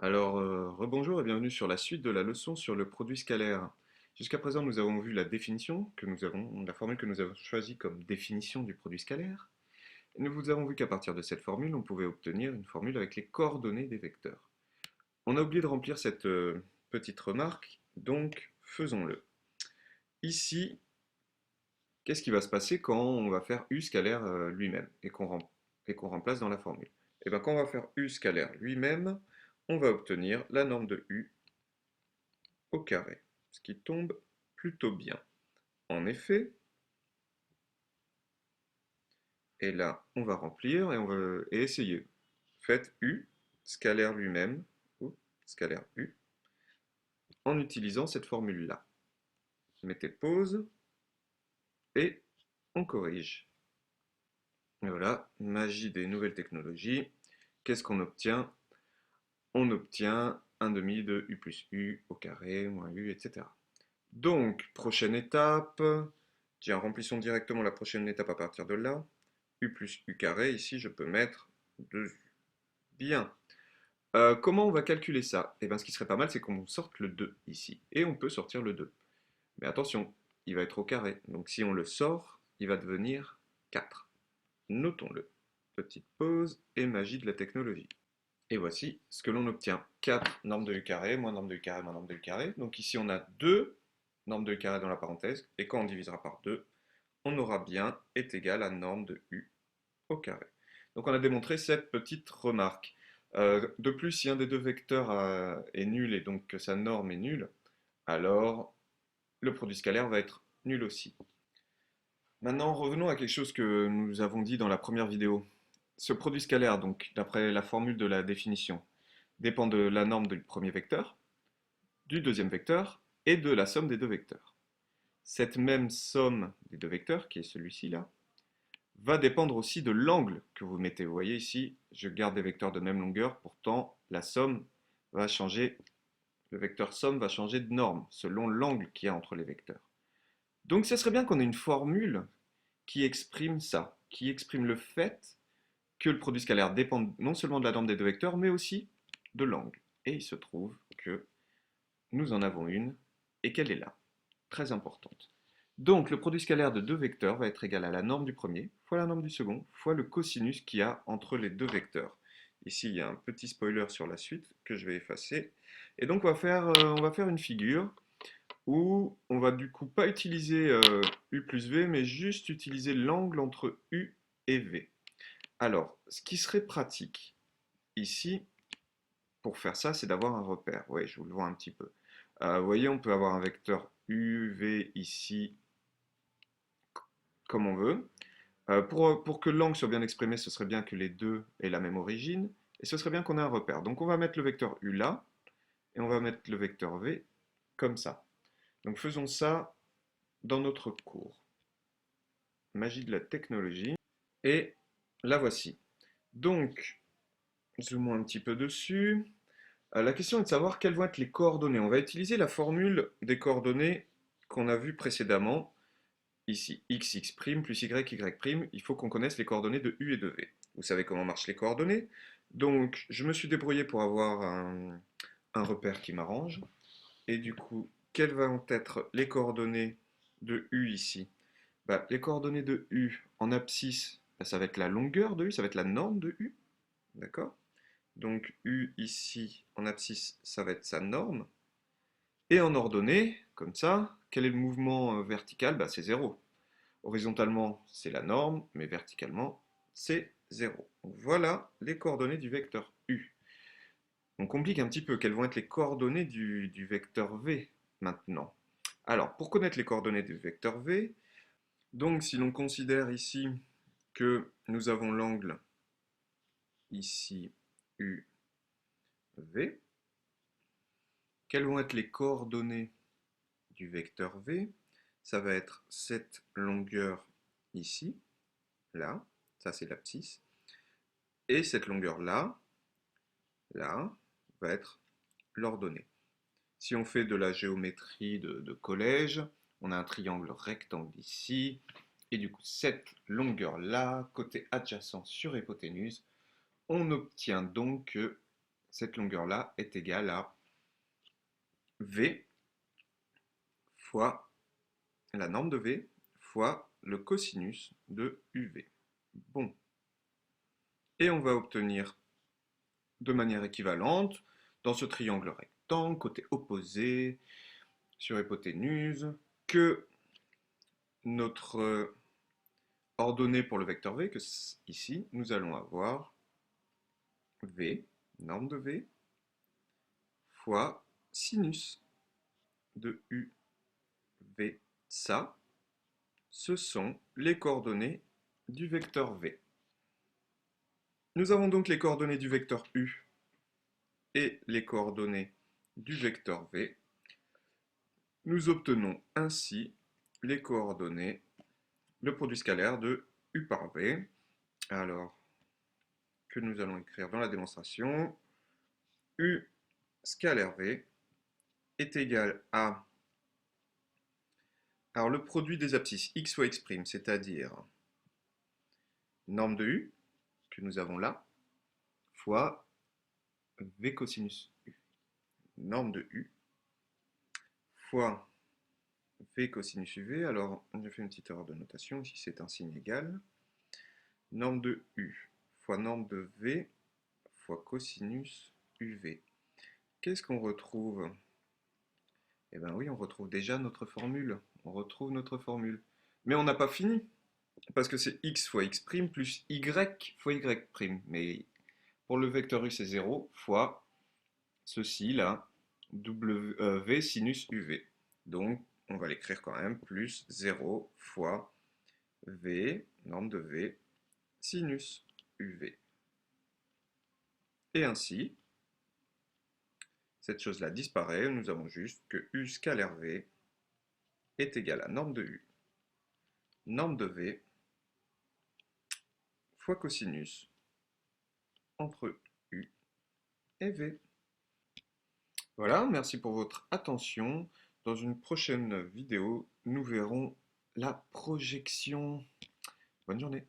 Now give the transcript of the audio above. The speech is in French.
Rebonjour et bienvenue sur la suite de la leçon sur le produit scalaire. Jusqu'à présent, nous avons vu la définition la formule que nous avons choisie comme définition du produit scalaire. Et nous vous avons vu qu'à partir de cette formule, on pouvait obtenir une formule avec les coordonnées des vecteurs. On a oublié de remplir cette petite remarque, donc faisons-le. Ici, qu'est-ce qui va se passer quand on va faire U scalaire lui-même et qu'on remplace dans la formule? Et bien, quand on va faire U scalaire lui-même, on va obtenir la norme de U au carré, ce qui tombe plutôt bien. En effet, et là, on va remplir et essayer. Faites U, scalaire lui-même, ou scalaire U, en utilisant cette formule-là. Mettez pause, et on corrige. Et voilà, magie des nouvelles technologies. Qu'est-ce qu'on obtient? On obtient un demi de U plus U au carré, moins U, etc. Donc, prochaine étape. Tiens, remplissons directement la prochaine étape à partir de là. U plus U carré, ici je peux mettre 2U. Bien. Comment on va calculer ça? Eh bien, ce qui serait pas mal, c'est qu'on sorte le 2 ici. Et on peut sortir le 2. Mais attention, il va être au carré. Donc si on le sort, il va devenir 4. Notons-le. Petite pause et magie de la technologie. Et voici ce que l'on obtient. 4 normes de U carré, moins norme de U carré, moins norme de U carré. Donc ici, on a 2 normes de U carré dans la parenthèse. Et quand on divisera par 2, on aura bien est égal à norme de U au carré. Donc on a démontré cette petite remarque. De plus, si un des deux vecteurs est nul et donc que sa norme est nulle, alors le produit scalaire va être nul aussi. Maintenant, revenons à quelque chose que nous avons dit dans la première vidéo. Ce produit scalaire, donc d'après la formule de la définition, dépend de la norme du premier vecteur, du deuxième vecteur et de la somme des deux vecteurs. Cette même somme des deux vecteurs, qui est celui-ci là, va dépendre aussi de l'angle que vous mettez. Vous voyez ici, je garde des vecteurs de même longueur, pourtant la somme va changer, le vecteur somme va changer de norme selon l'angle qu'il y a entre les vecteurs. Donc ce serait bien qu'on ait une formule qui exprime ça, qui exprime le fait que le produit scalaire dépend non seulement de la norme des deux vecteurs, mais aussi de l'angle. Et il se trouve que nous en avons une, et qu'elle est là, très importante. Donc le produit scalaire de deux vecteurs va être égal à la norme du premier, fois la norme du second, fois le cosinus qu'il y a entre les deux vecteurs. Ici, il y a un petit spoiler sur la suite que je vais effacer. Et donc on va faire une figure où on va du coup pas utiliser U plus V, mais juste utiliser l'angle entre U et V. Alors, ce qui serait pratique ici, pour faire ça, c'est d'avoir un repère. Oui, je vous le vois un petit peu. Vous voyez, on peut avoir un vecteur UV ici, comme on veut. Pour que l'angle soit bien exprimé, ce serait bien que les deux aient la même origine, et ce serait bien qu'on ait un repère. Donc on va mettre le vecteur U là, et on va mettre le vecteur V comme ça. Donc faisons ça dans notre cours. Magie de la technologie. Et la voici. Donc, zoomons un petit peu dessus. La question est de savoir quelles vont être les coordonnées. On va utiliser la formule des coordonnées qu'on a vues précédemment. Ici, x plus y, il faut qu'on connaisse les coordonnées de u et de v. Vous savez comment marchent les coordonnées. Donc, je me suis débrouillé pour avoir un repère qui m'arrange. Et du coup, quelles vont être les coordonnées de u ici? Les coordonnées de u en abscisse, ça va être la longueur de u, ça va être la norme de u. D'accord? Donc U ici, en abscisse, ça va être sa norme. Et en ordonnée, comme ça, quel est le mouvement vertical? C'est 0. Horizontalement, c'est la norme, mais verticalement, c'est 0. Donc voilà les coordonnées du vecteur U. On complique un petit peu. Quelles vont être les coordonnées du vecteur V maintenant? Alors, pour connaître les coordonnées du vecteur V, donc si l'on considère ici que nous avons l'angle ici UV, quelles vont être les coordonnées du vecteur V? Ça va être cette longueur ici, là, ça c'est l'abscisse, et cette longueur-là, là, va être l'ordonnée. Si on fait de la géométrie de collège, on a un triangle rectangle ici, et du coup cette longueur-là, côté adjacent sur hypoténuse, on obtient donc que cette longueur-là est égale à V fois la norme de V fois le cosinus de UV. Bon. Et on va obtenir de manière équivalente, dans ce triangle rectangle, côté opposé, sur hypoténuse, que notre ordonnée pour le vecteur V, que ici, nous allons avoir V, norme de V, fois sinus de UV. Ça, ce sont les coordonnées du vecteur V. Nous avons donc les coordonnées du vecteur U et les coordonnées du vecteur V. Nous obtenons ainsi les coordonnées, le produit scalaire de U par V. Alors, que nous allons écrire dans la démonstration, U scalaire V est égal à, alors le produit des abscisses x fois x', c'est-à-dire norme de U, que nous avons là, fois V cosinus U. Norme de U fois V cosinus UV, alors je fais une petite erreur de notation, ici c'est un signe égal. Norme de U fois norme de V fois cosinus UV. Qu'est-ce qu'on retrouve? Eh bien oui, on retrouve déjà notre formule. On retrouve notre formule. Mais on n'a pas fini, parce que c'est x fois x' plus y fois y'. Mais pour le vecteur u, c'est 0 fois ceci là, v sinus uv. Donc, on va l'écrire quand même, plus 0 fois v, norme de v, sinus uv. Et ainsi, cette chose-là disparaît, nous avons juste que u scalaire v est égal à norme de u, norme de v, fois cosinus entre u et v. Voilà, merci pour votre attention. Dans une prochaine vidéo, nous verrons la projection. Bonne journée.